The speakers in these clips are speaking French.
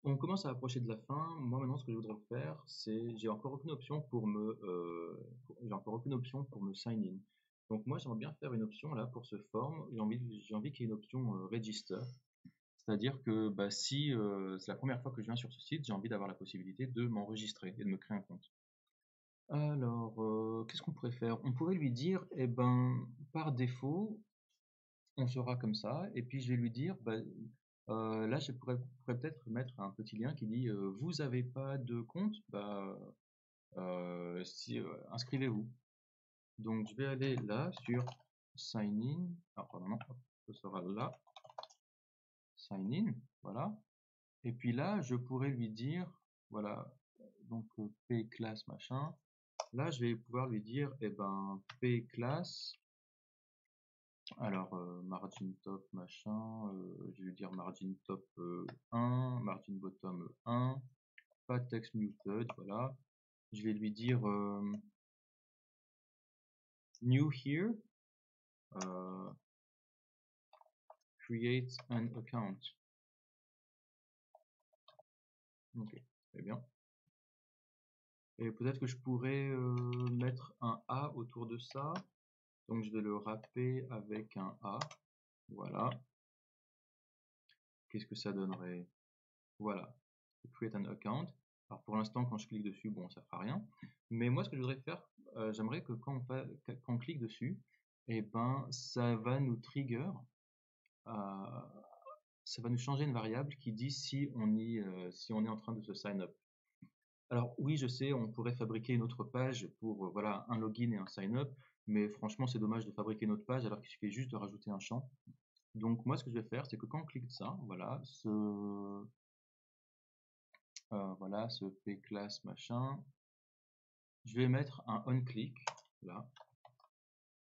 On commence à approcher de la fin. Moi, maintenant, ce que je voudrais faire, c'est, j'ai encore aucune option j'ai encore aucune option pour me sign in. Donc, moi, j'aimerais bien faire une option là pour ce form. J'ai envie qu'il y ait une option register. C'est-à-dire que bah, si c'est la première fois que je viens sur ce site, j'ai envie d'avoir la possibilité de m'enregistrer et de me créer un compte. Alors, qu'est-ce qu'on pourrait faire? On pourrait lui dire, eh ben, par défaut, on sera comme ça, et puis je vais lui dire, bah, là, pourrais peut-être mettre un petit lien qui dit, vous n'avez pas de compte, bah, inscrivez-vous. Donc, je vais aller là sur sign in. Ah, pardon, non, hop, ce sera là, sign in, voilà. Et puis là, je pourrais lui dire, voilà, donc p class machin. Là, je vais pouvoir lui dire, eh ben, p class. Alors, margin top machin, je vais dire margin top 1, margin bottom 1, pas text muted, voilà. Je vais lui dire new here, euh, create an account. Ok, très bien. Et peut-être que je pourrais mettre un A autour de ça. Donc je vais le wrapper avec un A. Voilà. Qu'est-ce que ça donnerait? Voilà. Create an account. Alors pour l'instant, quand je clique dessus, bon, ça fera rien. Mais moi, ce que je voudrais faire, j'aimerais que quand on clique dessus, et ben, ça va nous trigger, euh, ça va nous changer une variable qui dit si on est en train de se sign up. Alors oui, je sais, on pourrait fabriquer une autre page pour voilà un login et un sign up, mais franchement, c'est dommage de fabriquer une autre page alors qu'il suffit juste de rajouter un champ. Donc moi, ce que je vais faire, c'est que quand on clique ça, voilà, ce p class machin, je vais mettre un onClick, là,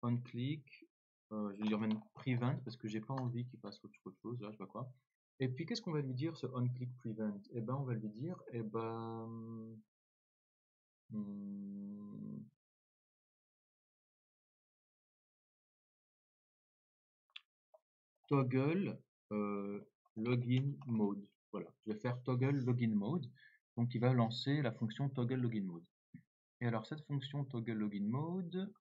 onClick, je vais lui remettre prevent parce que j'ai pas envie qu'il fasse autre chose, là, je sais pas quoi. Et puis qu'est-ce qu'on va lui dire ce onClick prevent? Eh ben on va lui dire, eh ben, hmm, toggle login mode. Voilà, je vais faire toggle login mode, donc il va lancer la fonction toggle login mode. Et alors cette fonction toggle login mode,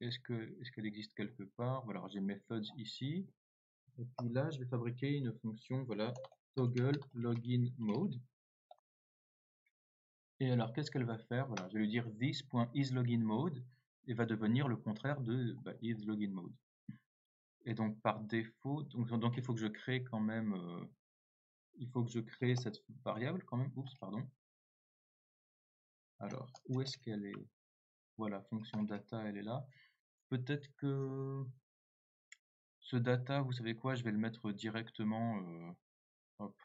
est-ce qu'elle existe quelque part? Voilà, j'ai methods ici. Et puis là, je vais fabriquer une fonction, voilà, toggle login mode. Et alors, qu'est-ce qu'elle va faire? Voilà, je vais lui dire this.isLoginMode et va devenir le contraire de isLoginMode. Et donc, par défaut, donc il faut que je crée quand même, il faut que je crée cette variable quand même. Oups, pardon. Alors, où est-ce qu'elle est? Voilà, fonction data, elle est là. Peut-être que ce data, vous savez quoi, je vais le mettre directement, hop,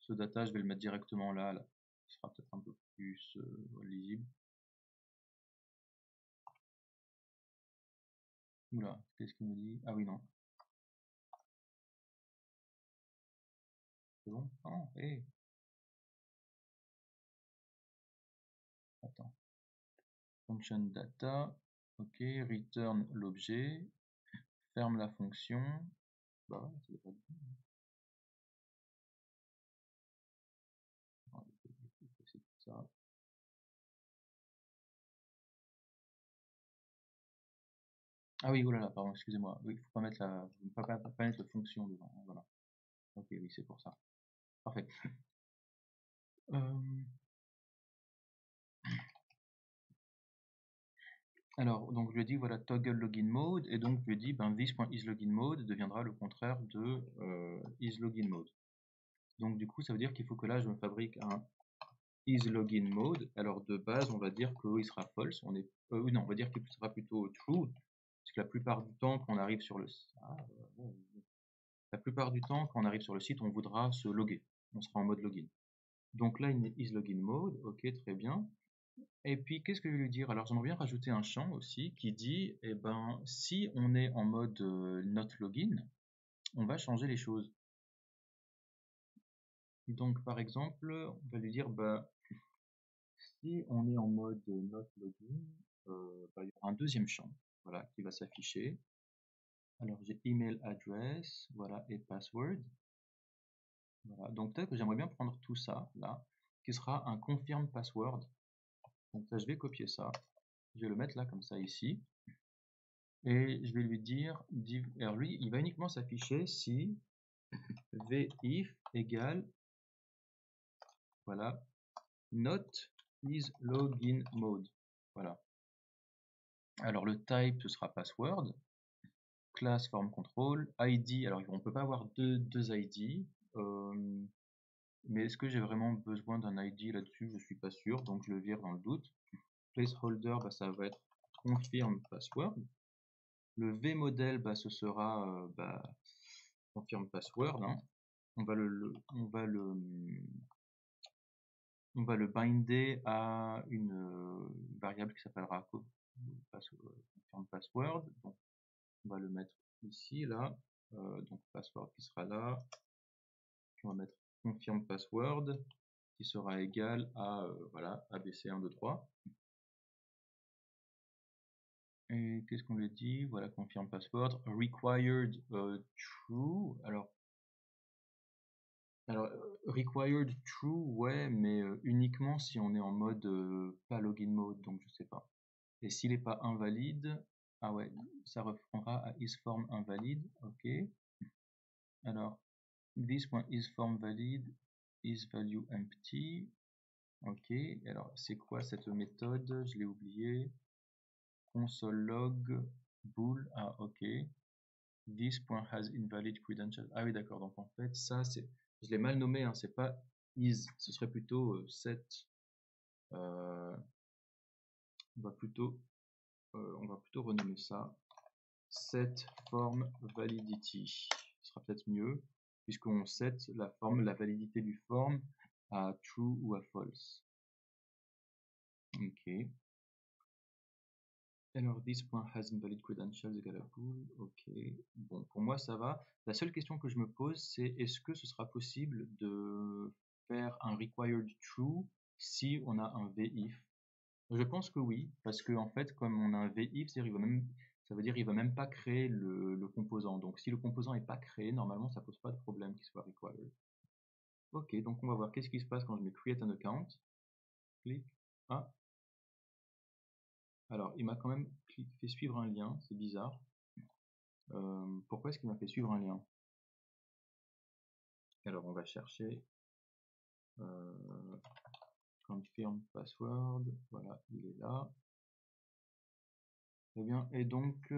ce data, je vais le mettre directement là, là. Ce sera peut-être un peu plus lisible. Oula, qu'est-ce qu'il me dit? Ah oui, non. C'est bon? Non, hé, attends. Function data, ok, return l'objet, ferme la fonction. Bah ouais, c'est pas bien. Non, c'est ça. Ah oui, oulala, pardon, excusez-moi. Oui, faut pas mettre pas mettre de fonction devant. Voilà. Ok, oui, c'est pour ça. Parfait. Euh, alors, donc je lui ai dit voilà toggle login mode et donc je lui ai dit ben this.isLoginMode deviendra le contraire de isLoginMode. Donc du coup, ça veut dire qu'il faut que là je me fabrique un isLoginMode. Alors de base, on va dire qu'il sera false. Oui, non, on va dire qu'il sera plutôt true, parce que la plupart du temps, quand on arrive sur le la plupart du temps, quand on arrive sur le site, on voudra se loguer. On sera en mode login. Donc là, isLoginMode, ok, très bien. Et puis, qu'est-ce que je vais lui dire? Alors, j'aimerais bien rajouter un champ aussi qui dit, eh ben, si on est en mode not login, on va changer les choses. Donc, par exemple, on va lui dire, bah, si on est en mode not login, bah, il y aura un deuxième champ, voilà, qui va s'afficher. Alors, j'ai email address, voilà, et password. Voilà. Donc peut-être que j'aimerais bien prendre tout ça là, qui sera un confirm password. Donc là, je vais copier ça, je vais le mettre là comme ça ici, et je vais lui dire alors lui, il va uniquement s'afficher si vif égale, voilà, not is login mode. Voilà. Alors le type, ce sera password, class form control, ID, alors on peut pas avoir deux ID, mais est-ce que j'ai vraiment besoin d'un ID là-dessus? Je suis pas sûr, donc je le vire dans le doute. Placeholder, bah, ça va être confirm password. Le vmodel, bah, ce sera confirm password, hein. On va le binder à une variable qui s'appellera confirm password. Donc on va le mettre ici, là. Donc password qui sera là. Puis on va mettre confirm password qui sera égal à voilà, ABC123. Et qu'est-ce qu'on lui dit? Voilà, confirm password. Required true. Alors required true, ouais, mais uniquement si on est en mode pas login mode, donc je sais pas. Et s'il n'est pas invalide, ah ouais, ça reprendra à isForm invalide, ok. Alors, this.isFormValid isValue empty, ok. Alors, c'est quoi cette méthode? Je l'ai oublié. Console log bool, ah ok. This.hasInvalid credentials. Ah oui, d'accord. Donc en fait, ça, je l'ai mal nommé, hein, c'est pas is, ce serait plutôt set. On va plutôt renommer ça set form validity. Ce sera peut-être mieux, puisqu'on set la validité du form à true ou à false. Ok. Alors, this.hasInvalid credentials égale à bool. Ok. Bon, pour moi, ça va. La seule question que je me pose, c'est est-ce que ce sera possible de faire un required true si on a un vif? Je pense que oui, parce que en fait, comme on a un vif, ça veut dire qu'il va même pas créer le composant. Donc, si le composant n'est pas créé, normalement, ça pose pas de problème qu'il soit required. Ok, donc on va voir qu'est-ce qui se passe quand je mets create an account. Clic. Ah, alors il m'a quand même fait suivre un lien, c'est bizarre. Pourquoi est-ce qu'il m'a fait suivre un lien? Alors on va chercher confirm password, voilà, il est là. Très bien, et donc,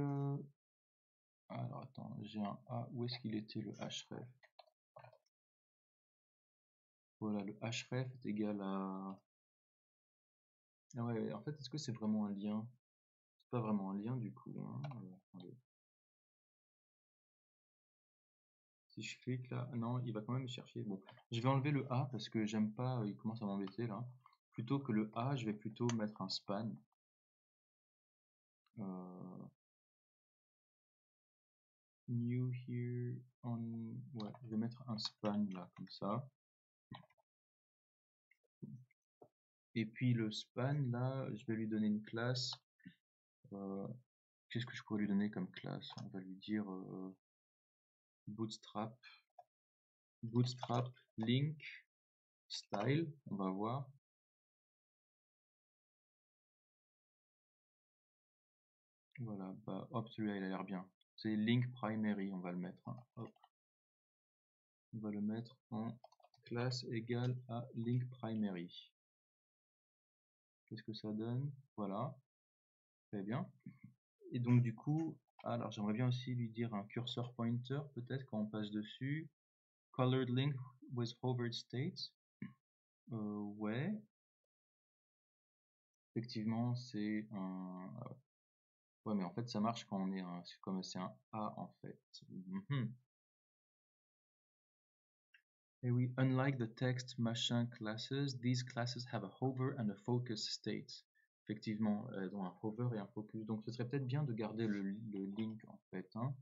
alors attends, j'ai un A, où est-ce qu'il était le href? Voilà, le href est égal à... Ah ouais, en fait, est-ce que c'est vraiment un lien? C'est pas vraiment un lien du coup, hein. Attendez. Si je clique là, non, il va quand même chercher. Bon, je vais enlever le A parce que j'aime pas, il commence à m'embêter là. Plutôt que le A, je vais plutôt mettre un span. New here on... Ouais, je vais mettre un span là, comme ça. Et puis le span là, je vais lui donner une classe. Qu'est-ce que je pourrais lui donner comme classe? On va lui dire bootstrap link style, on va voir. Voilà, bah hop, celui-là il a l'air bien. C'est link primary, on va le mettre, hein. Hop. On va le mettre en classe égale à link primary. Qu'est-ce que ça donne? Voilà, très bien. Et donc du coup, alors j'aimerais bien aussi lui dire un cursor pointer peut-être quand on passe dessus. Colored link with hovered state. Ouais. Effectivement, c'est un... Ouais, mais en fait, ça marche quand on est comme c'est un A en fait. Et oui, unlike the text machin classes, these classes have a hover and a focus state. Effectivement, elles ont un hover et un focus. Donc, ce serait peut-être bien de garder le link en fait, hein.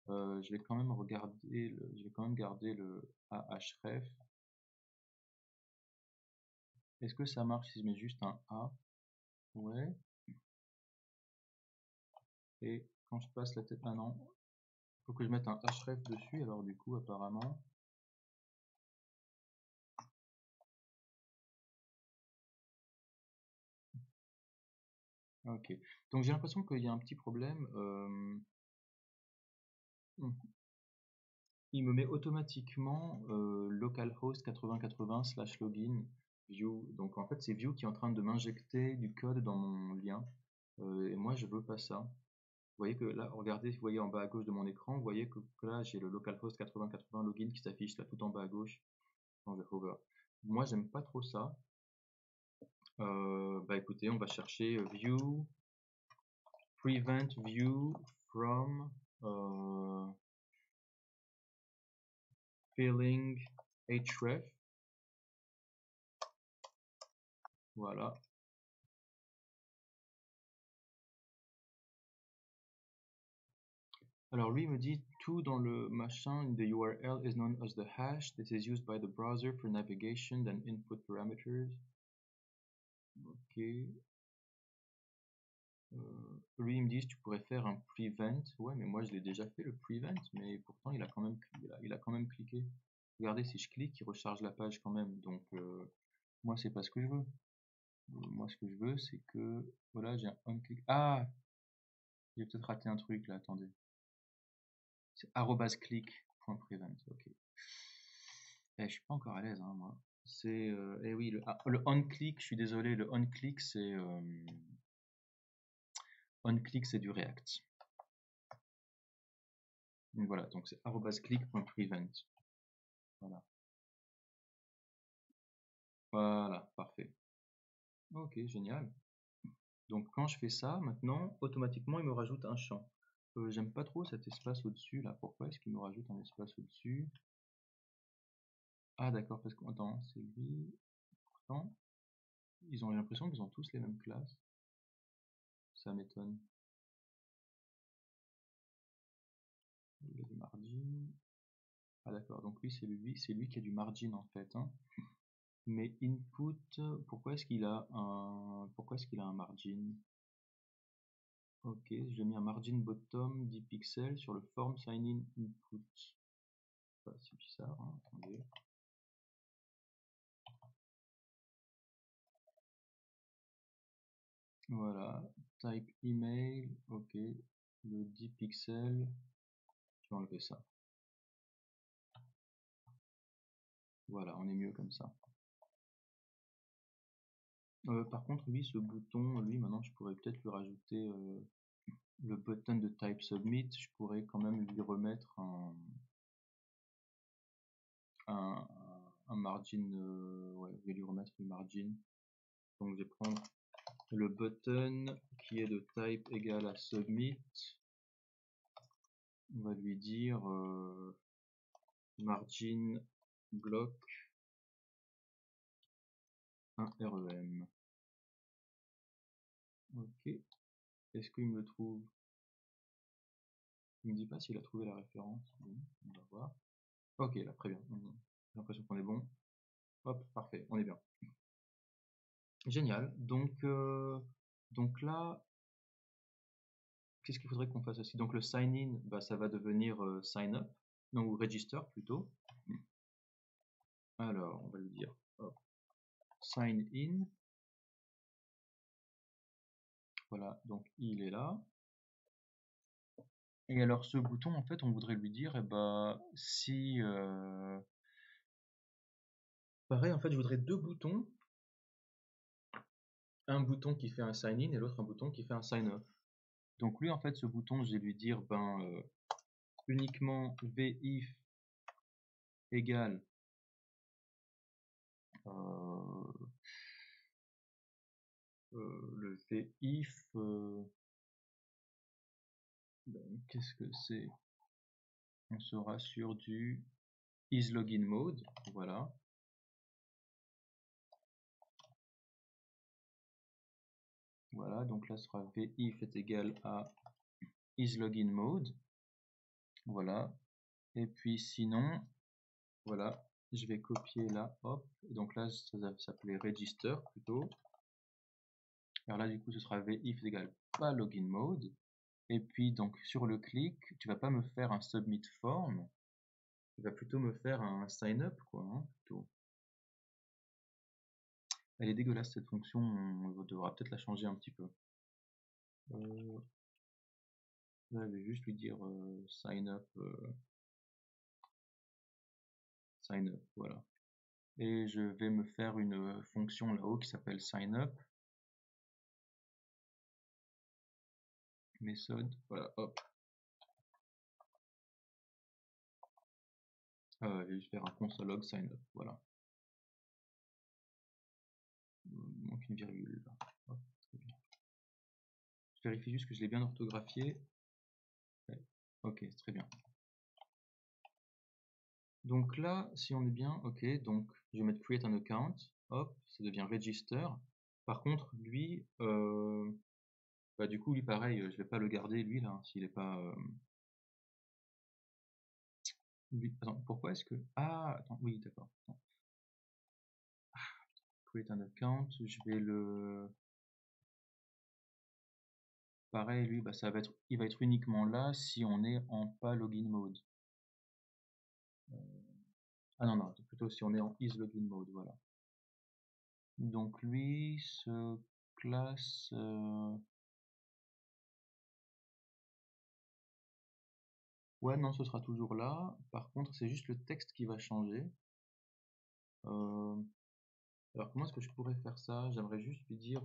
Je vais quand même garder le ahref. Est-ce que ça marche si je mets juste un A? Ouais. Et quand je passe la tête, ah non, faut que je mette un href dessus. Alors du coup, apparemment, Ok. Donc j'ai l'impression qu'il y a un petit problème. Il me met automatiquement localhost 8080/login view. Donc en fait c'est view qui est en train de m'injecter du code dans mon lien. Et moi je veux pas ça. Vous voyez que là, regardez, vous voyez en bas à gauche de mon écran, vous voyez que là j'ai le localhost 8080 login qui s'affiche là tout en bas à gauche quand je hover. Moi j'aime pas trop ça. Bah écoutez, on va chercher view, prevent view from filling href. Voilà. Alors lui me dit tout dans le machin, the URL is known as the hash. This is used by the browser for navigation and input parameters. Ok. Lui il me dit tu pourrais faire un prevent. Ouais, mais moi je l'ai déjà fait le prevent, mais pourtant il a quand même cliqué. Regardez, si je clique, il recharge la page quand même. Donc moi c'est pas ce que je veux. Moi ce que je veux c'est que voilà, j'ai un onClick. Ah, j'ai peut-être raté un truc là, attendez. C'est @click.prevent. Ok. Je suis pas encore à l'aise, hein, moi. C'est eh oui, le onClick, je suis désolé, le onClick c'est du React. Donc voilà, donc c'est @click.prevent. Voilà. Voilà, parfait. Ok, génial. Donc quand je fais ça, maintenant, automatiquement, il me rajoute un champ. J'aime pas trop cet espace au-dessus là. Pourquoi est-ce qu'il me rajoute un espace au-dessus? Ah d'accord, parce que attends, c'est lui. Pourtant, j'ai l'impression qu'ils ont tous les mêmes classes. Ça m'étonne. Il y a du margin. Ah d'accord, donc lui c'est lui qui a du margin en fait, hein. Mais input, pourquoi est-ce qu'il a un margin? Ok, j'ai mis un margin bottom 10 pixels sur le form sign in input. C'est bizarre, hein, attendez. Voilà, type email, ok, le 10 pixels, je vais enlever ça. Voilà, on est mieux comme ça. Par contre, lui, ce bouton, lui, maintenant, je pourrais peut-être lui rajouter le button de type submit. Je pourrais quand même lui remettre un margin. Ouais, je vais lui remettre le margin. Donc, je vais prendre le button qui est de type égal à submit. On va lui dire margin block 1 REM. Ok. Est-ce qu'il me le trouve? Il me dit pas s'il a trouvé la référence. Bon, on va voir. Ok, là, très bien. J'ai l'impression qu'on est bon. Hop, parfait, on est bien. Génial. Donc là, qu'est-ce qu'il faudrait qu'on fasse aussi? Donc le sign in, bah, ça va devenir sign up, non, ou register plutôt. Alors, on va lui dire hop, sign in. Voilà, donc il est là. Et alors ce bouton, en fait, on voudrait lui dire, eh ben, si... Pareil, en fait, je voudrais deux boutons. Un bouton qui fait un sign in et l'autre un bouton qui fait un sign off. Donc lui, en fait, ce bouton, je vais lui dire, uniquement vif égale le vif, qu'est-ce que c'est? On sera sur du isLogin mode, voilà. Voilà, donc là sera vif est égal à isLogin mode, voilà. Et puis sinon, voilà, je vais copier là, hop. Et donc là, ça va s'appeler register plutôt. Alors là, du coup, ce sera vif égale pas login mode. Et puis donc sur le clic, tu vas pas me faire un submit form, tu vas plutôt me faire un sign up, quoi, hein, plutôt. Elle est dégueulasse cette fonction, on devra peut-être la changer un petit peu. Là, je vais juste lui dire sign up, voilà. Et je vais me faire une fonction là-haut qui s'appelle sign up. Méthode, voilà, hop. Je vais juste faire un console log sign up, voilà. Il manque une virgule là. Hop, très bien. Je vérifie juste que je l'ai bien orthographié. Ouais. Ok, c'est très bien. Donc là, si on est bien, ok, donc je vais mettre create an account, hop, ça devient register. Par contre, lui, bah du coup, lui pareil, je vais pas le garder lui là, hein, s'il est pas. Lui, attends, pourquoi est-ce que. Ah, attends, oui, d'accord. Create an account, je vais le. Pareil, lui, bah, il va être uniquement là si on est en pas login mode. Ah non, non, plutôt si on est en is login mode, voilà. Donc lui, ce classe. Ouais, non, ce sera toujours là. Par contre, c'est juste le texte qui va changer. Alors, comment est-ce que je pourrais faire ça? J'aimerais juste lui dire.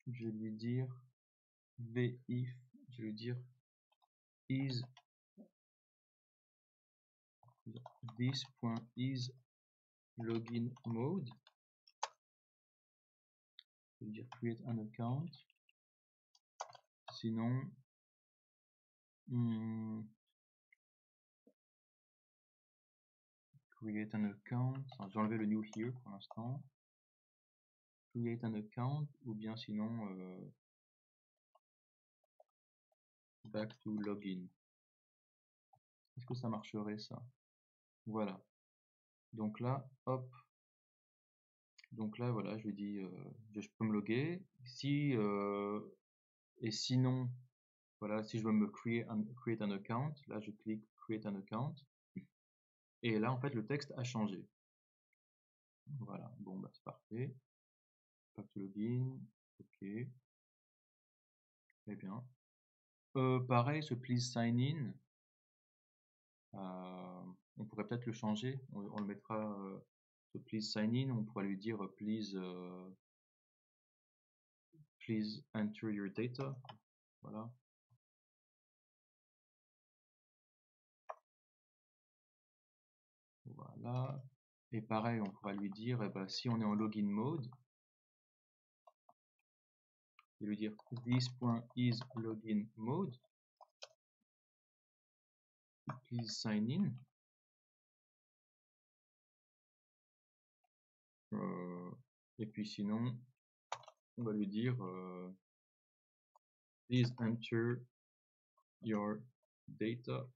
Je vais lui dire vif. Je vais lui dire is this.is login mode. Je vais lui dire create an account. Sinon. Create an account. J'ai enlevé le new here pour l'instant. Create an account ou bien sinon back to login. Est-ce que ça marcherait ça? Voilà. Donc là, hop. Donc là, voilà, je lui dis je peux me loguer. Si et sinon, voilà, si je veux me create an account, là je clique create an account. Et là, en fait, le texte a changé. Voilà, bon, bah c'est parfait. Back to login, ok. Très bien. Pareil, ce please sign in. On pourrait peut-être le changer. On le mettra ce please sign in. On pourrait lui dire please enter your data. Voilà. Voilà. Et pareil, on pourra lui dire, eh ben, si on est en login mode, et lui dire this.is login mode, please sign in. Et puis sinon, on va lui dire please enter your data.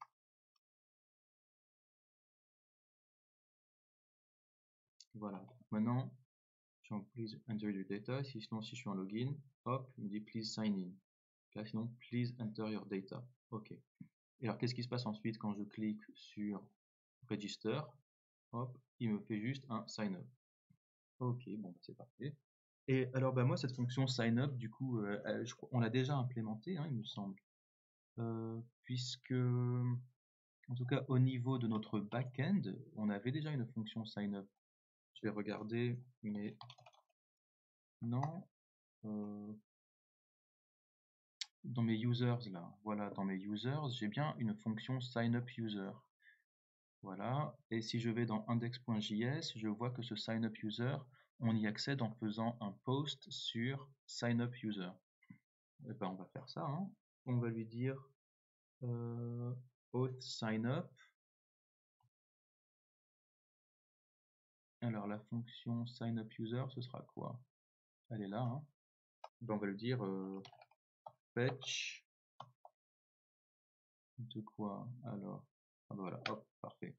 Voilà. Maintenant, je suis en please enter your data. Sinon, si je suis en login, hop, il me dit please sign in. Là, sinon, please enter your data. OK. Et alors, qu'est-ce qui se passe ensuite quand je clique sur register? Hop, il me fait juste un sign up. OK, bon, bah, c'est parfait. Et alors, bah, moi, cette fonction sign up, du coup, on l'a déjà implémentée, hein, il me semble. Puisque, en tout cas, au niveau de notre back-end, on avait déjà une fonction sign up. Je vais regarder, mais non. Dans mes users là, voilà, dans mes users, j'ai bien une fonction signup_user. Voilà, et si je vais dans index.js, je vois que ce signup_user, on y accède en faisant un post sur signup_user. Et ben on va faire ça, hein. On va lui dire auth signup. Alors la fonction signup_user, ce sera quoi? Elle est là, hein. Ben, on va lui dire fetch de quoi alors? Ah ben voilà, hop, parfait.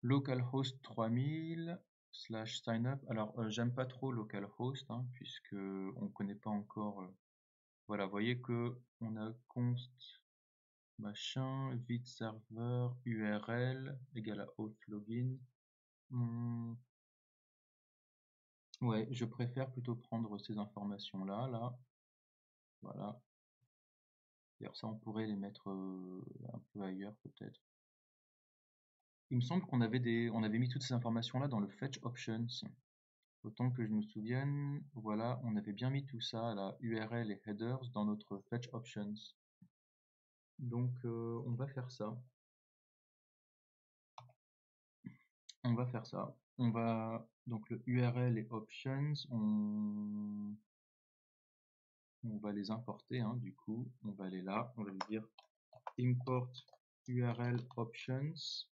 Localhost 3000 / signup. Alors j'aime pas trop localhost hein, puisque on connaît pas encore. Voilà, vous voyez que on a const machin vite serveur URL égale à auth login. Ouais, je préfère plutôt prendre ces informations-là, là. Voilà. D'ailleurs, ça, on pourrait les mettre un peu ailleurs, peut-être. Il me semble on avait mis toutes ces informations-là dans le fetch options. Autant que je me souvienne, voilà, on avait bien mis tout ça, la URL et headers, dans notre fetch options. Donc, on va faire ça. On va faire ça. On va donc le URL et options, on va les importer, hein, du coup, on va aller là, on va lui dire import URL options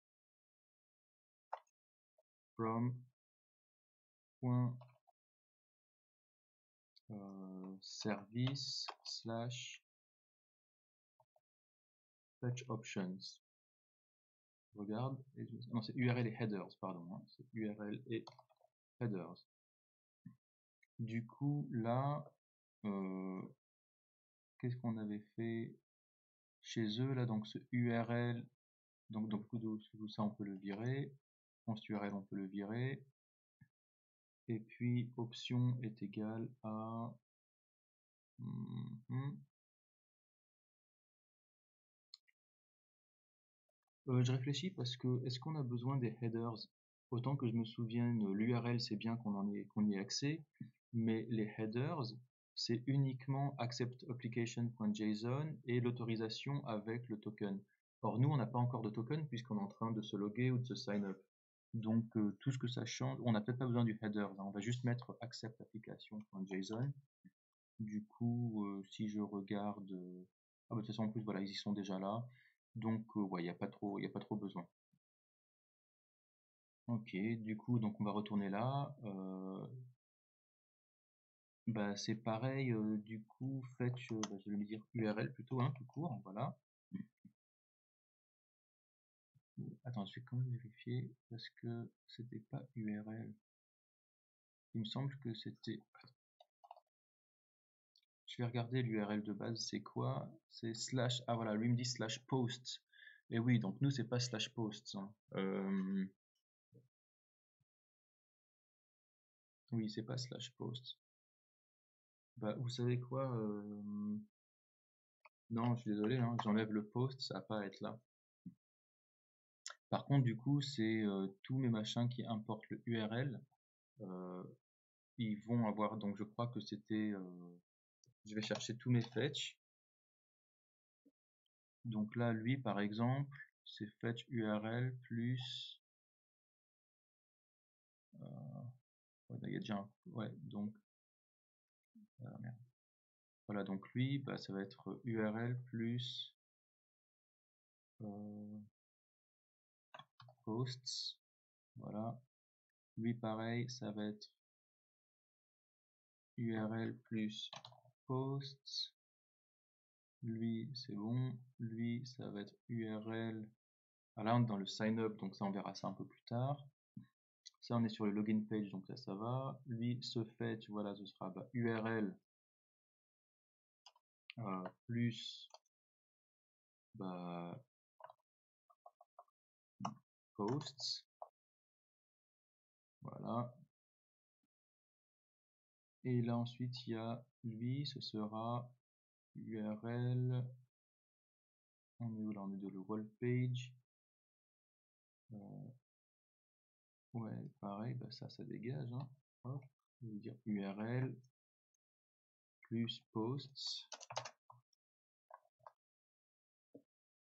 from service slash fetch options. Regarde, non, c'est URL et headers, pardon, hein, c'est URL et headers. Du coup, là, qu'est-ce qu'on avait fait chez eux, là, donc ce URL, donc tout ça, on peut le virer, const URL, on peut le virer, et puis option est égal à je réfléchis parce que est-ce qu'on a besoin des headers? Autant que je me souvienne, l'URL c'est bien qu'on y ait accès, mais les headers c'est uniquement acceptApplication.json et l'autorisation avec le token. Or nous on n'a pas encore de token puisqu'on est en train de se loguer ou de se sign up. Donc tout ce que ça change, on n'a peut-être pas besoin du header, hein, on va juste mettre acceptApplication.json. Du coup, si je regarde, ah bah, de toute façon en plus voilà ils y sont déjà là. Donc ouais, il n'y a pas trop besoin. Ok, du coup, donc on va retourner là. Bah, c'est pareil, du coup, fetch, bah, je vais me dire URL plutôt, hein, tout court, voilà. Attends, je vais quand même vérifier parce que c'était pas URL. Il me semble que c'était. Je vais regarder l'URL de base, c'est quoi? C'est slash. Ah voilà, lui me dit slash posts. Et oui, donc nous c'est pas slash posts, hein. Oui, c'est pas slash posts. Bah, vous savez quoi? Non, je suis désolé, hein, j'enlève le post, ça va pas être là. Par contre, du coup, c'est tous mes machins qui importent le URL. Ils vont avoir, donc je crois que c'était, je vais chercher tous mes fetch. Donc là, lui, par exemple, c'est fetch URL plus, ouais, il y a déjà un, ouais, donc, merde. Voilà, donc lui, bah, ça va être URL plus posts, voilà. Lui, pareil, ça va être URL plus posts. Lui, c'est bon. Lui, ça va être URL. Ah, là, on est dans le sign up, donc ça, on verra ça un peu plus tard. Ça, on est sur le login page, donc là, ça va. Lui, ce fetch, voilà, ce sera bah, URL plus bah, posts. Voilà. Et là, ensuite, il y a lui, ce sera URL. On est où là? On est de le wall page. Ouais, pareil, bah ça dégage. Hein. Hop, je vais dire URL plus posts.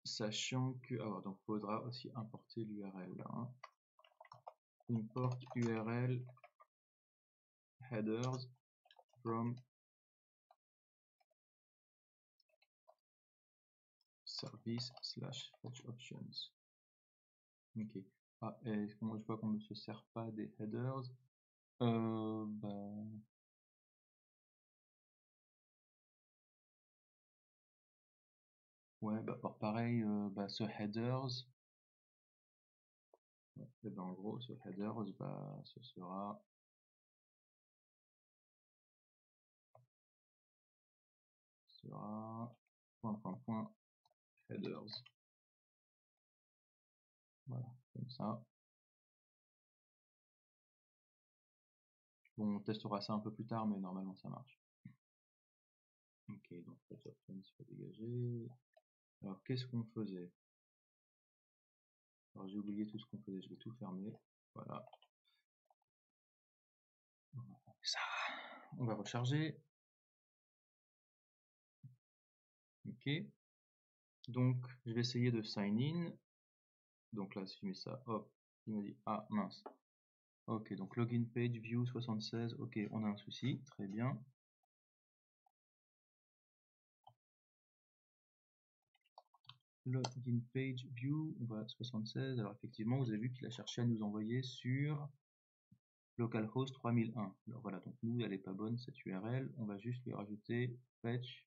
Sachant que, alors donc faudra aussi importer l'URL. Hein. Import URL headers from service slash fetch options. Ok. Ah, et moi je vois qu'on ne se sert pas des headers. Bah... Ouais, bah pareil, bah, ce headers. Et ben en gros, ce headers, bah, ce sera point headers. Voilà, comme ça. Bon, on testera ça un peu plus tard, mais normalement ça marche. Ok, donc ça va dégager. Alors, qu'est-ce qu'on faisait? Alors, j'ai oublié tout ce qu'on faisait, je vais tout fermer. Voilà. Ça. On va recharger. Ok. Donc, je vais essayer de sign in. Donc là, si je mets ça, hop, il me dit, ah mince. Ok, donc login page view 76. Ok, on a un souci. Très bien. Login page view, on va 76. Alors effectivement, vous avez vu qu'il a cherché à nous envoyer sur localhost 3001. Alors voilà, donc nous, elle n'est pas bonne cette URL. On va juste lui rajouter fetch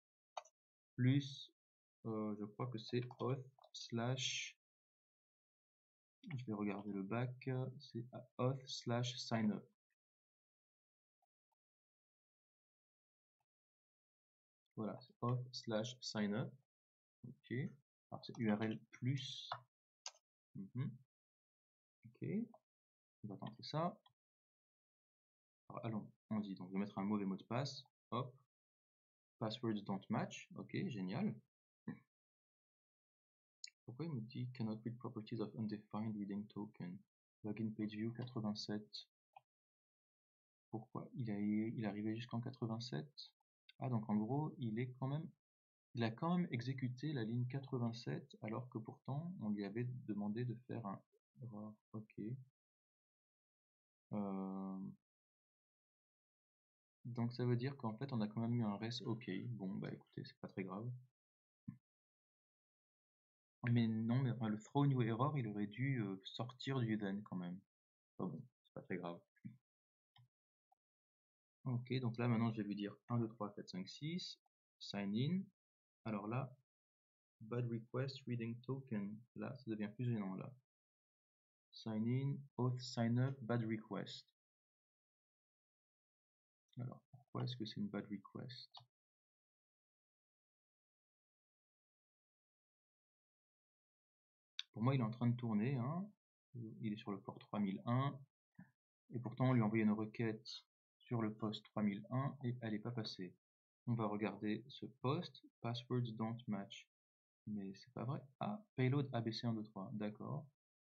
plus, je crois que c'est auth slash, je vais regarder le back, c'est auth slash signup. Voilà, c'est auth slash signup. Ok, alors c'est URL plus. Ok, on va tenter ça. Alors, allons, on dit donc je vais mettre un mauvais mot de passe. Hop, passwords don't match. Ok, génial. Pourquoi il me dit cannot read properties of undefined reading token? Login page view 87. Pourquoi il est arrivé jusqu'en 87? Ah, donc en gros, il a quand même exécuté la ligne 87 alors que pourtant on lui avait demandé de faire un erreur. Ok. Donc ça veut dire qu'en fait on a quand même eu un res ok. Bon bah écoutez, c'est pas très grave. Mais non, mais enfin, le throw new error il aurait dû sortir du then quand même. Enfin bon, c'est pas très grave. Ok, donc là maintenant je vais lui dire 1, 2, 3, 4, 5, 6, sign in. Alors là, bad request reading token. Là, ça devient plus gênant là. Sign in, auth sign up, bad request. Alors pourquoi est-ce que c'est une bad request? Pour moi, il est en train de tourner. Hein. Il est sur le port 3001. Et pourtant, on lui a envoyé une requête sur le post 3001 et elle n'est pas passée. On va regarder ce post. Passwords don't match. Mais c'est pas vrai. Ah, payload ABC123. D'accord.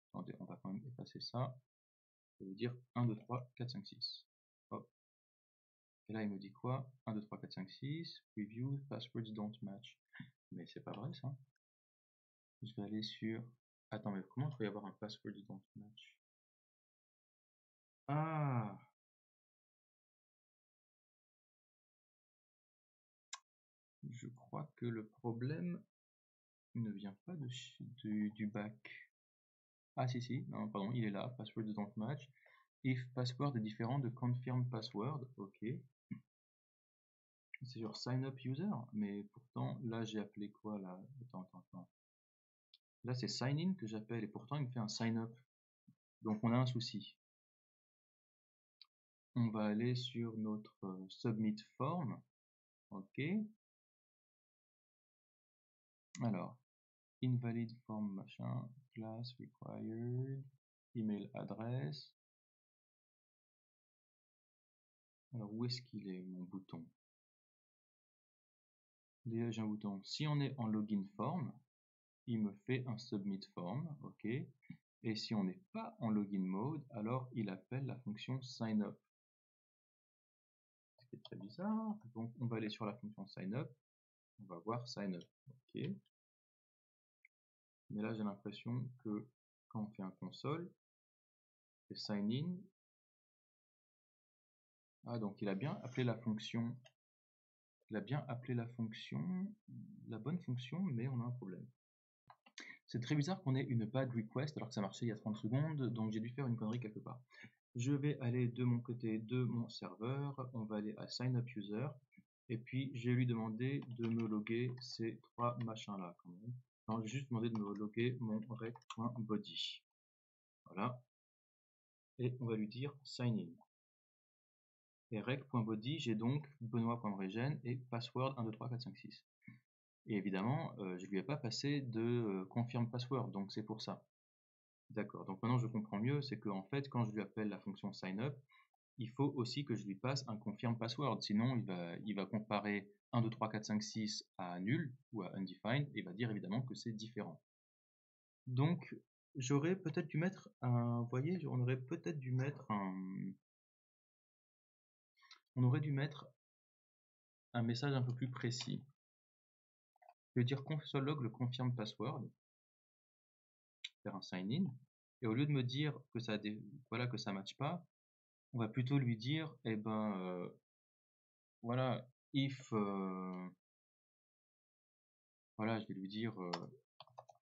Attendez, on va quand même effacer ça. Ça veut dire 1, 2, 3, 4, 5, 6. Hop. Et là, il me dit quoi? 1, 2, 3, 4, 5, 6. Preview, passwords don't match. Mais c'est pas vrai ça. Je vais aller sur... Attends, mais comment il peut y avoir un password don't match? Ah! Je crois que le problème ne vient pas du back. Ah si, non, pardon, il est là, password don't match. If password est différent de confirm password, ok. C'est sur sign up user, mais pourtant là j'ai appelé quoi là? Attends. Là c'est sign in que j'appelle et pourtant il me fait un sign up. Donc on a un souci. On va aller sur notre submit form. Ok. Alors, invalid form machin, class required, email address. Alors où est-ce qu'il est mon bouton? Déjà j'ai un bouton. Si on est en login form, il me fait un submit form, ok. Et si on n'est pas en login mode, alors il appelle la fonction sign up. Ce qui est très bizarre. Donc on va aller sur la fonction sign up. On va voir sign up, ok. Mais là j'ai l'impression que quand on fait un console, c'est sign in. Ah donc il a bien appelé la fonction. Il a bien appelé la fonction, la bonne fonction, mais on a un problème. C'est très bizarre qu'on ait une bad request alors que ça marchait il y a 30 secondes, donc j'ai dû faire une connerie quelque part. Je vais aller de mon côté de mon serveur, on va aller à sign up user, et puis je vais lui demander de me loguer ces trois machins là quand même. Non, je vais juste demander de me loguer mon rec.body. Voilà. Et on va lui dire sign in. Et rec.body, j'ai donc benoît.regen et password 1, 2, 3, 4, 5, 6. Et évidemment, je lui ai pas passé de confirm password, donc c'est pour ça. D'accord, donc maintenant je comprends mieux, c'est qu'en fait, quand je lui appelle la fonction signup, il faut aussi que je lui passe un confirm password, sinon il va comparer 1, 2, 3, 4, 5, 6 à nul ou à undefined et va dire évidemment que c'est différent. Donc j'aurais peut-être dû mettre un, vous voyez, on aurait peut-être dû mettre un message un peu plus précis. Je vais dire console log le confirm password, faire un sign in, et au lieu de me dire que ça voilà, que ça matche pas, on va plutôt lui dire, eh ben, voilà, voilà, je vais lui dire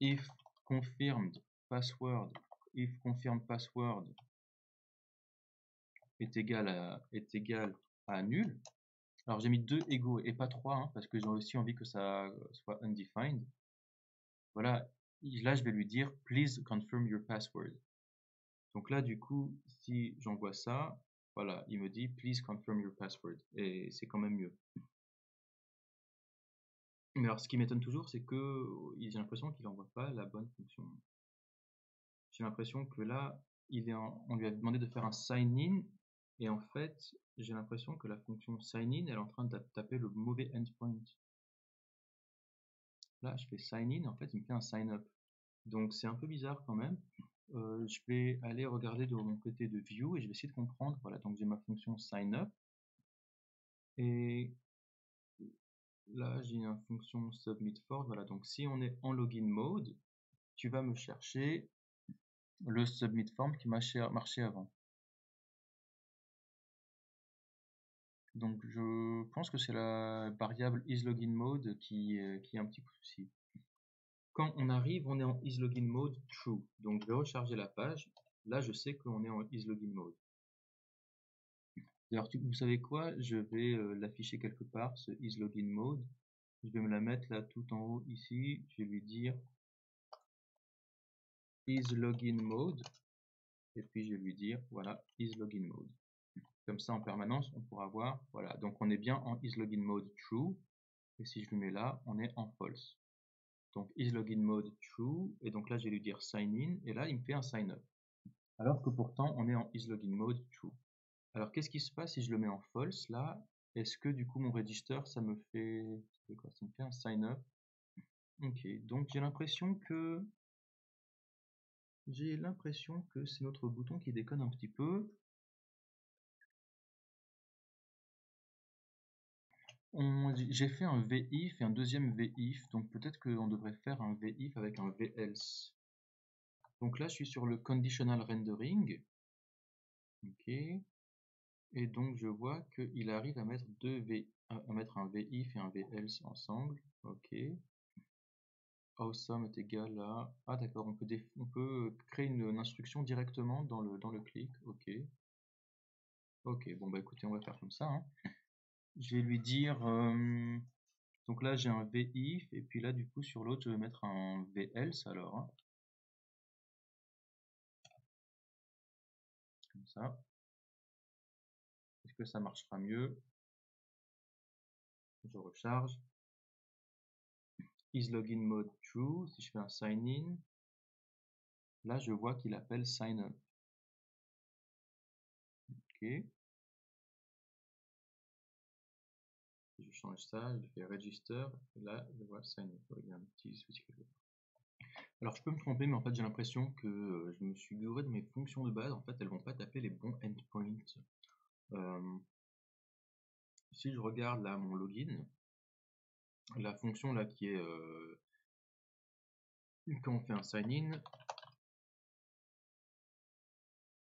if confirmed password, if confirmed password est égal à nul. Alors j'ai mis 2 égaux et pas 3, hein, parce que j'ai aussi envie que ça soit undefined. Voilà, là je vais lui dire please confirm your password. Donc là du coup, si j'envoie ça, voilà, il me dit please confirm your password et c'est quand même mieux. Mais alors ce qui m'étonne toujours, c'est que j'ai l'impression qu'il n'envoie pas la bonne fonction. J'ai l'impression que là, on lui a demandé de faire un sign in et en fait, j'ai l'impression que la fonction sign in, elle est en train de taper le mauvais endpoint. Là, je fais sign in, en fait, il me fait un sign up. Donc c'est un peu bizarre quand même. Je vais aller regarder de mon côté de view et je vais essayer de comprendre. Voilà, donc j'ai ma fonction sign up et là j'ai une fonction submit for. Voilà, donc si on est en login mode, tu vas me chercher le submit form qui marchait avant. Donc je pense que c'est la variable isLoginMode qui est un petit souci. Quand on arrive, on est en isLoginMode true. Donc je vais recharger la page. Là, je sais qu'on est en isLoginMode. D'ailleurs, vous savez quoi? Je vais l'afficher quelque part, ce isLoginMode. Je vais me la mettre là tout en haut ici. Je vais lui dire isLoginMode. Et puis je vais lui dire, voilà, isLoginMode. Comme ça, en permanence, on pourra voir, voilà. Donc on est bien en isLoginMode true. Et si je le mets là, on est en false. Donc isLoginMode true, et donc là je vais lui dire sign in, et là il me fait un sign up. Alors que pourtant on est en isLoginMode true. Alors qu'est-ce qui se passe si je le mets en false là? Est-ce que du coup mon register ça me fait quoi? Ça me fait un sign up. Ok, donc j'ai l'impression que c'est notre bouton qui déconne un petit peu. J'ai fait un VIF et un deuxième VIF, donc peut-être qu'on devrait faire un VIF avec un VElse. Donc là je suis sur le conditional rendering. Ok. Et donc je vois qu'il arrive à mettre à mettre un VIF et un VElse ensemble. Ok. Awesome est égal à. Ah d'accord, on peut créer une instruction directement dans le clic. Ok. Ok, bon bah écoutez, on va faire comme ça, hein. Je vais lui dire. Donc là j'ai un VIF et puis là du coup sur l'autre je vais mettre un VElse alors, hein. Comme ça. Est-ce que ça marchera mieux? Je recharge. isLoginMode true. Si je fais un sign in, là je vois qu'il appelle sign up. Ok. Je change ça, je fais register, et là je vois sign up. Il y a un petit souci quelque part. Alors je peux me tromper, mais en fait j'ai l'impression que je me suis gouré dans mes fonctions de base. En fait elles vont pas taper les bons endpoints. Si je regarde là mon login, la fonction là qui est quand on fait un sign in,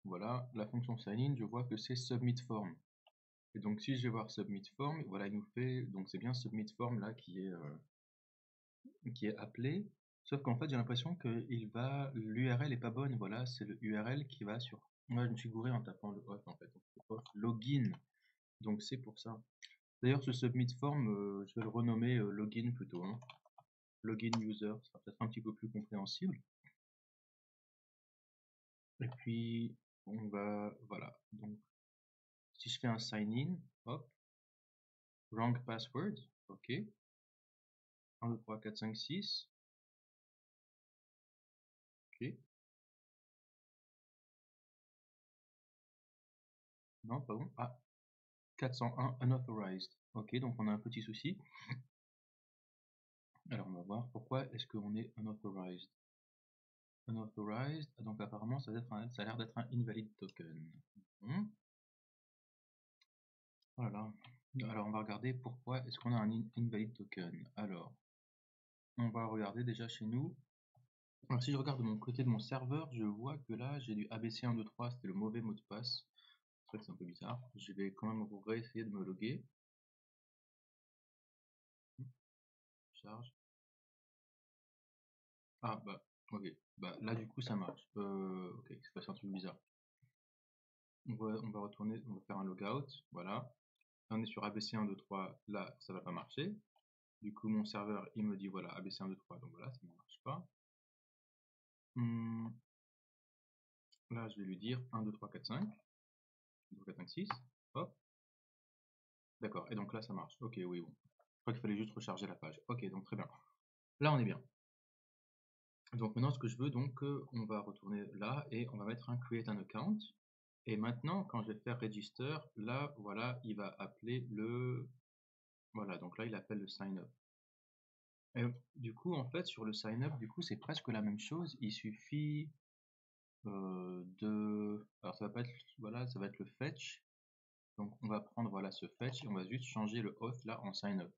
voilà, la fonction sign in, je vois que c'est submit form. Et donc si je vais voir submit form, voilà, il nous fait, donc c'est bien submit form là qui est appelé, sauf qu'en fait j'ai l'impression que l'URL est pas bonne, voilà, c'est le URL qui va sur. Moi je me suis gouré en tapant le off en fait, off login, donc c'est pour ça. D'ailleurs ce submit form, je vais le renommer login plutôt, hein. Login user, ça sera peut-être un petit peu plus compréhensible. Et puis on va, voilà, donc si je fais un sign in, hop, wrong password, ok, 1, 2, 3, 4, 5, 6, ok. Non, pas bon. Ah, 401 unauthorized. Ok, donc on a un petit souci. Alors on va voir pourquoi est-ce qu'on est unauthorized. Unauthorized, donc apparemment ça a l'air d'être un invalid token. Voilà. Alors on va regarder pourquoi est-ce qu'on a un invalid token. Alors, on va regarder déjà chez nous. Alors si je regarde de mon côté de mon serveur, je vois que là j'ai du ABC123, c'était le mauvais mot de passe. C'est vrai que c'est un peu bizarre. Je vais quand même réessayer de me loguer. Charge. Ah bah ok. Bah là du coup ça marche. Ok, c'est passé un truc bizarre. On va retourner, on va faire un logout. Voilà. Là, on est sur ABC123, là ça va pas marcher. Du coup mon serveur il me dit voilà ABC123, donc voilà ça ne marche pas. Là je vais lui dire 1, 2, 3, 4, 5. 1, 2, 3, 4, 5, 6. Hop. D'accord, et donc là ça marche. Ok, oui, bon. Je crois qu'il fallait juste recharger la page. Ok, donc très bien. Là on est bien. Donc maintenant ce que je veux, donc on va retourner là et on va mettre un create an account. Et maintenant quand je vais faire register, là voilà, il va appeler le... Voilà, donc là il appelle le sign up. Et du coup en fait sur le sign up, du coup c'est presque la même chose. Il suffit de... Alors ça va pas être... Voilà, ça va être le fetch. Donc on va prendre voilà ce fetch et on va juste changer le auth là en sign up.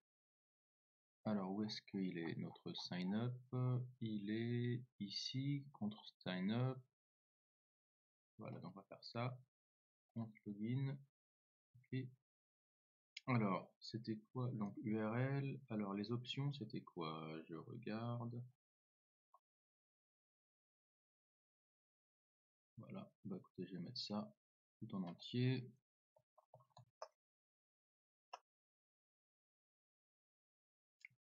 Alors, où est-ce qu'il est notre sign up? Il est ici, contre sign up. Voilà, donc on va faire ça. Contre login. Ok. Alors, c'était quoi? Donc, URL. Alors, les options, c'était quoi? Je regarde. Voilà. Bah, écoutez, je vais mettre ça tout en entier.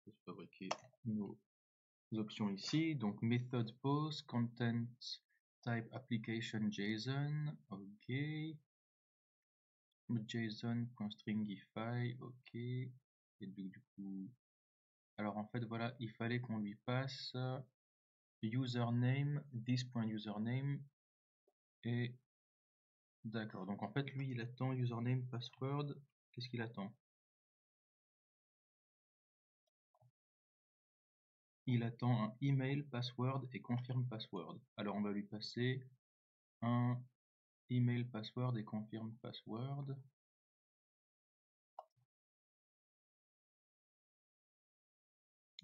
Je vais fabriquer nos options ici. Donc, method post, content type application JSON. Ok. JSON.stringify, ok. Et du coup, alors en fait voilà, il fallait qu'on lui passe username, this.username et d'accord. Donc en fait lui il attend username, password. Qu'est-ce qu'il attend? Il attend un email, password et confirme password. Alors on va lui passer un email, password et confirme password.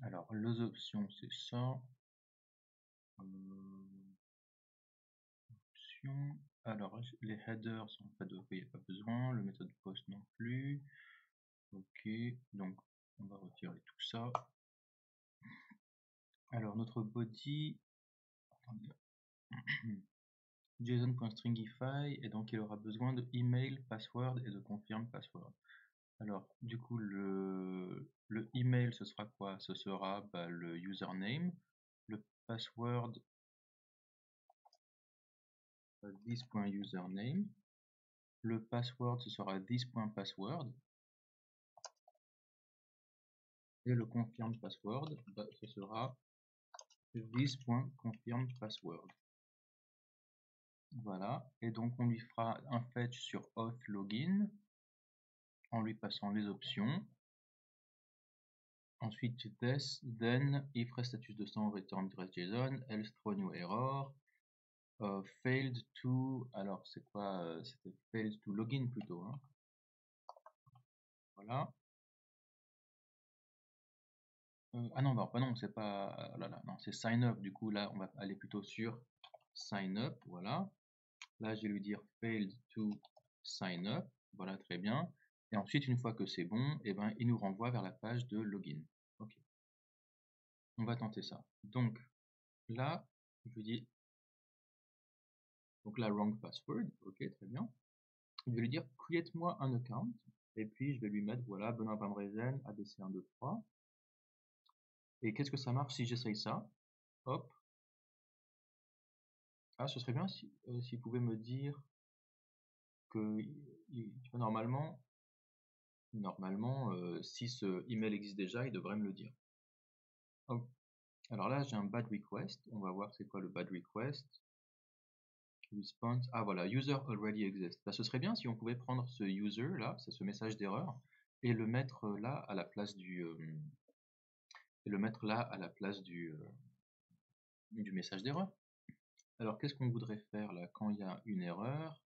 Alors les options c'est ça. Alors les headers en fait il n'y a pas besoin, le méthode post non plus. Ok, donc on va retirer tout ça. Alors notre body, JSON.stringify, et donc il aura besoin de email, password et de confirm password. Alors du coup le email ce sera quoi? Ce sera le username, le password this.username, le password ce sera this.password et le confirm password ce sera this.confirm password. Voilà, et donc on lui fera un fetch sur auth login en lui passant les options. Ensuite this, then if status de son return JSON, else throw new error, failed to, alors c'est quoi? C'était failed to login plutôt, hein. Voilà. Ah non, bah non, c'est pas, là, non, c'est sign up. Du coup là on va aller plutôt sur sign up, voilà. Là je vais lui dire failed to sign up, voilà, très bien. Et ensuite une fois que c'est bon, et ben il nous renvoie vers la page de login. Ok. On va tenter ça. Donc là, je lui dis, donc là wrong password, ok, très bien. Je vais lui dire create-moi un account, et puis je vais lui mettre voilà Benoît Van Brezen, ABC123. Et qu'est-ce que ça marche si j'essaye ça? Hop. Ah, ce serait bien si s'il pouvait me dire que tu vois, normalement, si ce email existe déjà, il devrait me le dire. Hop. Alors là, j'ai un bad request. On va voir c'est quoi le bad request. response. Ah voilà, user already exists. Bah, ce serait bien si on pouvait prendre ce user là, c'est ce message d'erreur, et le mettre là à la place du du message d'erreur. Alors qu'est-ce qu'on voudrait faire là quand il y a une erreur?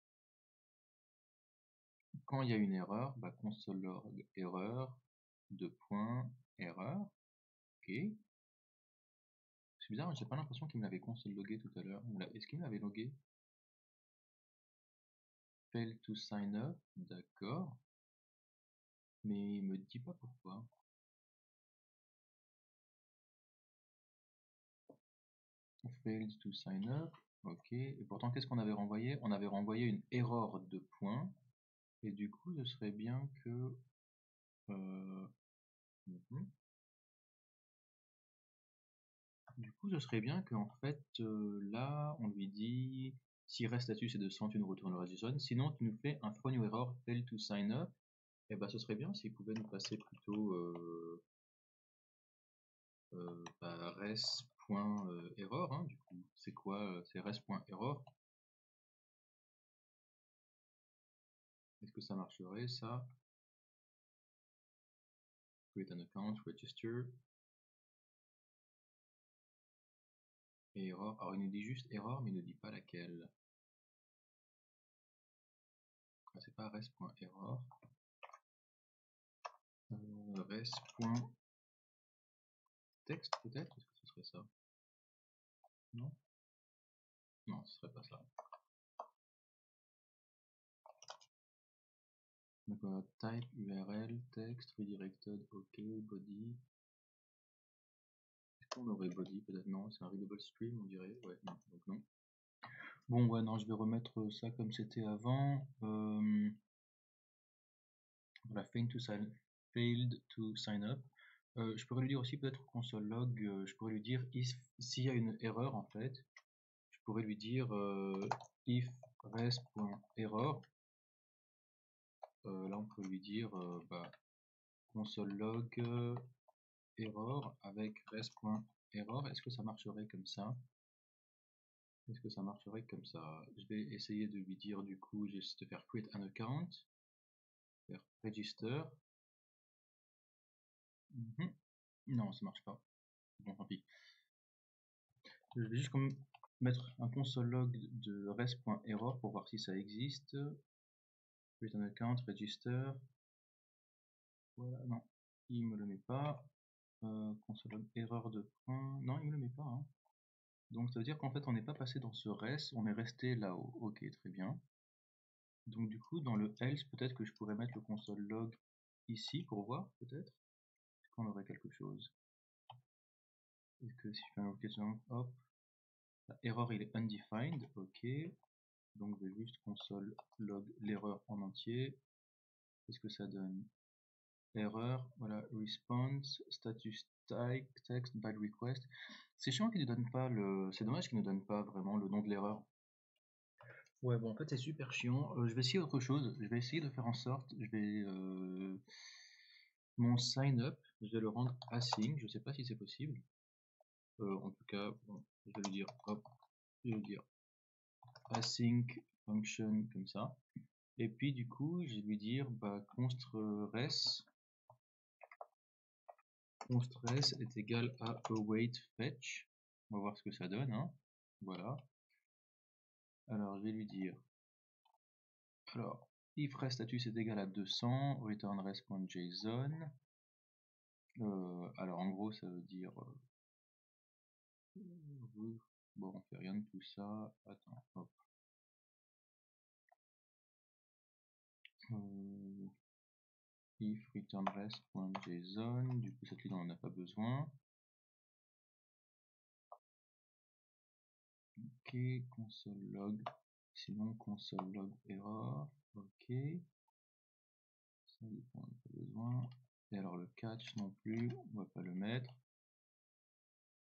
Quand il y a une erreur, bah, console log erreur, erreur. Ok. C'est bizarre, j'ai pas l'impression qu'il me l'avait console logué tout à l'heure. Est-ce qu'il me l'avait logué? Fail to sign up, d'accord. Mais il me dit pas pourquoi. Failed to sign up, ok. Et pourtant, qu'est-ce qu'on avait renvoyé? On avait renvoyé une erreur de point. Et du coup, ce serait bien que... Du coup, ce serait bien qu'en fait, là, on lui dit... Si reste statut c'est de 100, tu nous retournes le reste du zone. Sinon, tu nous fais un throw new error, fail to sign up. Et bah, ce serait bien s'il pouvait nous passer plutôt res.error, hein, du coup. C'est quoi? C'est res.error. Est-ce que ça marcherait, ça? Create an account, register. Et error. Alors, il nous dit juste error, mais il ne dit pas laquelle. Ah, c'est pas res.error. Res.text, peut-être? Est-ce que ce serait ça? Non? Non, ce serait pas ça. Donc, type URL, text, redirected, ok, body. Est-ce qu'on aurait body? Peut-être non, c'est un readable stream, on dirait. Ouais, non, donc non. Bon, ouais, non, je vais remettre ça comme c'était avant. Voilà, failed to sign up. Je pourrais lui dire aussi peut-être console log, je pourrais lui dire s'il y a une erreur en fait, je pourrais lui dire if res.error. Là on peut lui dire console log error avec res.error. Est-ce que ça marcherait comme ça? Est-ce que ça marcherait comme ça? Je vais essayer de lui dire du coup, juste de faire create an account, faire register. Non, ça marche pas. Bon, tant pis. Je vais juste mettre un console log de res.error pour voir si ça existe. Create an account, register. Voilà, non, il me le met pas. Console log erreur de point. Non, il me le met pas. Hein. Donc ça veut dire qu'en fait on n'est pas passé dans ce res, on est resté là-haut. Ok, très bien. Donc du coup dans le else, peut-être que je pourrais mettre le console log ici pour voir peut-être. Est-ce qu'on aurait quelque chose? Est-ce que si je fais un application, hop, error il est undefined, ok. Donc je vais juste console log l'erreur en entier. Qu'est-ce que ça donne? Erreur, voilà, response, status type, text, bad request. C'est chiant qu'il ne donne pas le. C'est dommage qu'il ne donne pas vraiment le nom de l'erreur. Ouais, bon, en fait, c'est super chiant. Je vais essayer autre chose. Je vais essayer de faire en sorte. Je vais. Mon sign up, je vais le rendre async. Je sais pas si c'est possible. En tout cas, bon, je vais lui dire, hop, je vais lui dire async function comme ça. Et puis du coup, je vais lui dire const res est égal à await fetch. On va voir ce que ça donne. Hein. Voilà. Alors je vais lui dire. Alors, if res status est égal à 200, return res.json. Alors en gros, ça veut dire. Bon, on fait rien de tout ça. Attends, hop. If return res.json, du coup cette ligne on n'en a pas besoin. Ok, console log, sinon console log error, ok. Ça du coup on n'a pas besoin. Et alors le catch non plus, on va pas le mettre.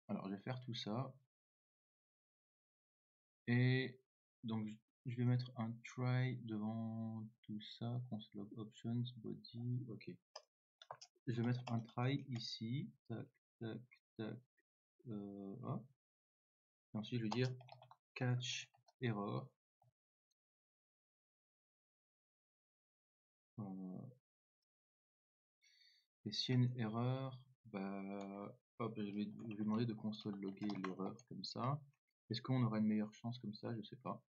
Alors je vais faire tout ça. Et donc je vais mettre un try devant tout ça, console log options, body, ok. Je vais mettre un try ici, tac, tac, tac, hop. Et ensuite je vais dire catch error. et s'il y a une erreur, bah, hop, je vais demander de console logger l'erreur comme ça. Est-ce qu'on aura une meilleure chance comme ça? Je sais pas.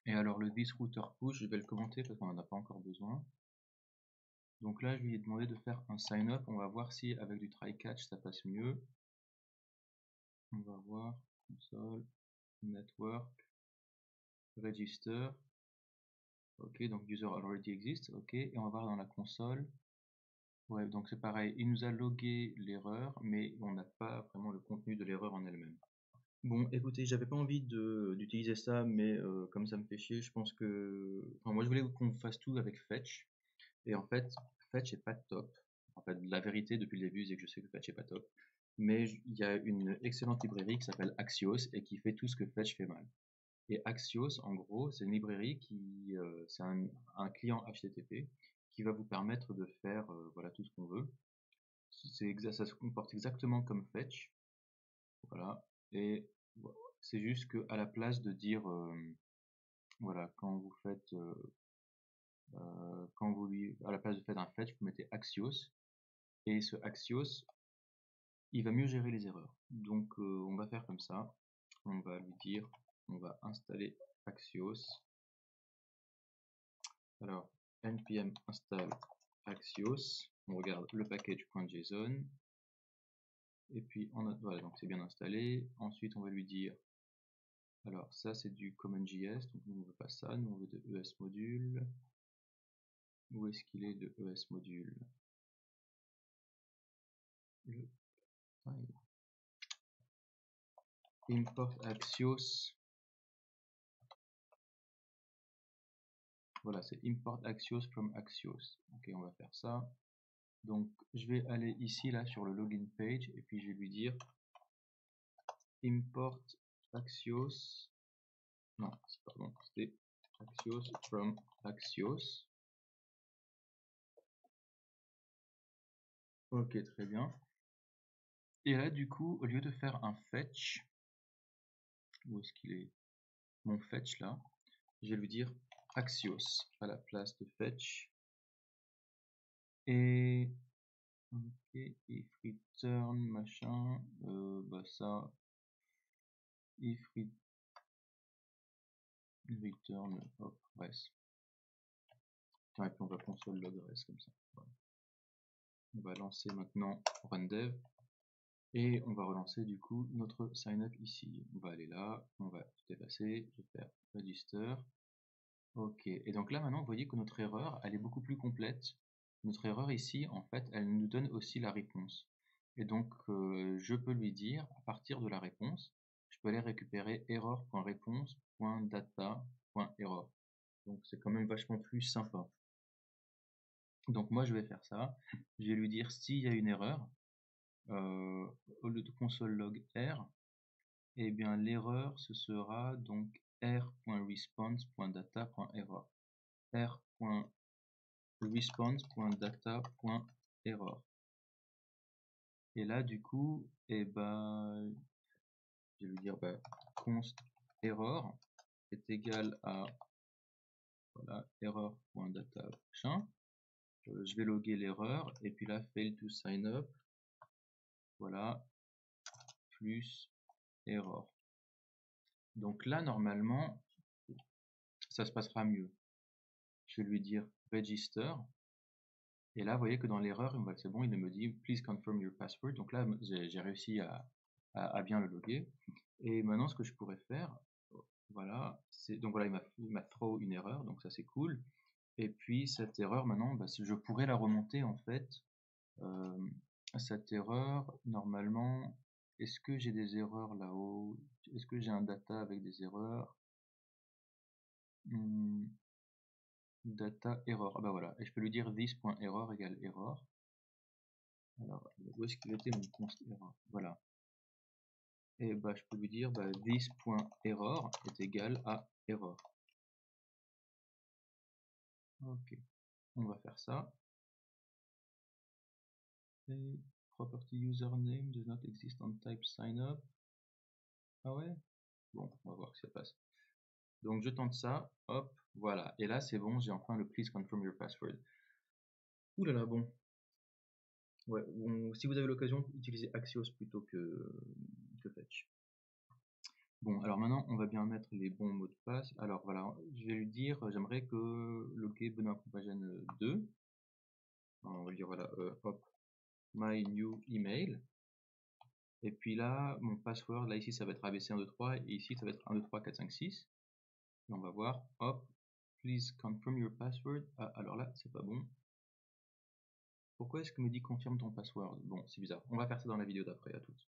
Et alors le this router push, je vais le commenter parce qu'on n'en a pas encore besoin. Donc là, je lui ai demandé de faire un sign up. On va voir si avec du try catch ça passe mieux. On va voir console, network, register. Ok, donc user already exists. Ok, et on va voir dans la console. Ouais, donc c'est pareil. Il nous a logué l'erreur, mais on n'a pas vraiment le contenu de l'erreur en elle-même. Bon, écoutez, j'avais pas envie d'utiliser ça, mais comme ça me fait chier, je pense que. Enfin, moi, je voulais qu'on fasse tout avec Fetch. Et en fait, Fetch est pas top. En fait, la vérité depuis le début, c'est que je sais que Fetch est pas top. Mais il y a une excellente librairie qui s'appelle Axios et qui fait tout ce que Fetch fait mal. Et Axios, en gros, c'est une librairie qui, c'est un client HTTP qui va vous permettre de faire voilà tout ce qu'on veut. Ça se comporte exactement comme Fetch, voilà. Et c'est juste que à la place de dire voilà quand vous faites à la place de faire un fetch, vous mettez Axios et ce Axios il va mieux gérer les erreurs. Donc on va faire comme ça. On va lui dire, on va installer Axios. Alors npm install Axios. On regarde le package.json. Et puis voilà, donc c'est bien installé. Ensuite on va lui dire, alors ça c'est du CommonJS, donc nous on veut pas ça, nous on veut de ES module. Où est-ce qu'il est de ES module? Import Axios. Voilà, c'est import Axios from Axios. Ok, on va faire ça. Donc, je vais aller ici, là, sur le login page, et puis je vais lui dire import Axios. Non, pardon, c'était Axios from Axios. Ok, très bien. Et là, du coup, au lieu de faire un fetch, où est-ce qu'il est? Mon fetch, là, je vais lui dire Axios à la place de fetch. Et ok, if return machin, bah ça, if return hop res. Ouais, puis on va console log res comme ça. Voilà. On va lancer maintenant run dev et on va relancer du coup notre sign up ici. On va aller là, on va tout effacer, je vais faire register. Ok, et donc là maintenant vous voyez que notre erreur elle est beaucoup plus complète. Notre erreur ici en fait elle nous donne aussi la réponse. Et donc je peux lui dire à partir de la réponse, je peux aller récupérer error.réponse.data.error. Donc c'est quand même vachement plus sympa. Donc moi je vais faire ça. Je vais lui dire s'il y a une erreur, au lieu de console log r, et bien l'erreur ce sera donc r.response.data.error. r.response.data.error. Et là du coup, et ben je vais lui dire const error est égal à voilà, error.data machin. Je vais loguer l'erreur et puis là fail to sign up, voilà, plus error. Donc là normalement ça se passera mieux. Je vais lui dire register et là vous voyez que dans l'erreur c'est bon, il me dit please confirm your password. Donc là j'ai réussi à bien le loguer. Et maintenant ce que je pourrais faire, voilà, c'est donc voilà il m'a throw une erreur, donc ça c'est cool. Et puis cette erreur maintenant je pourrais la remonter en fait. Cette erreur normalement, est-ce que j'ai des erreurs là-haut? Est-ce que j'ai un data avec des erreurs? Data error, ah bah voilà, et je peux lui dire this.error égale error. Alors où est-ce qu'il était mon const error? Voilà. Et bah je peux lui dire this.error est égal à error. Ok, on va faire ça. Et property username does not exist on type sign up. Ah ouais? Bon, on va voir si ça passe. Donc je tente ça, hop, voilà. Et là c'est bon, j'ai enfin le please confirm your password. Ouh là là, bon. Ouais, bon, si vous avez l'occasion, utilisez Axios plutôt que Fetch. Bon, alors maintenant, on va bien mettre les bons mots de passe. Alors voilà, je vais lui dire, j'aimerais que loguer Benoît Compagène 2. On va lui dire, voilà, hop, my new email. Et puis là, mon password, là ici, ça va être ABC 1, 2, 3. Et ici, ça va être 1, 2, 3, 4, 5, 6. Et on va voir, hop, please confirm your password. Ah, alors là, c'est pas bon. Pourquoi est-ce que me dit confirme ton password? Bon, c'est bizarre. On va faire ça dans la vidéo d'après, à toutes.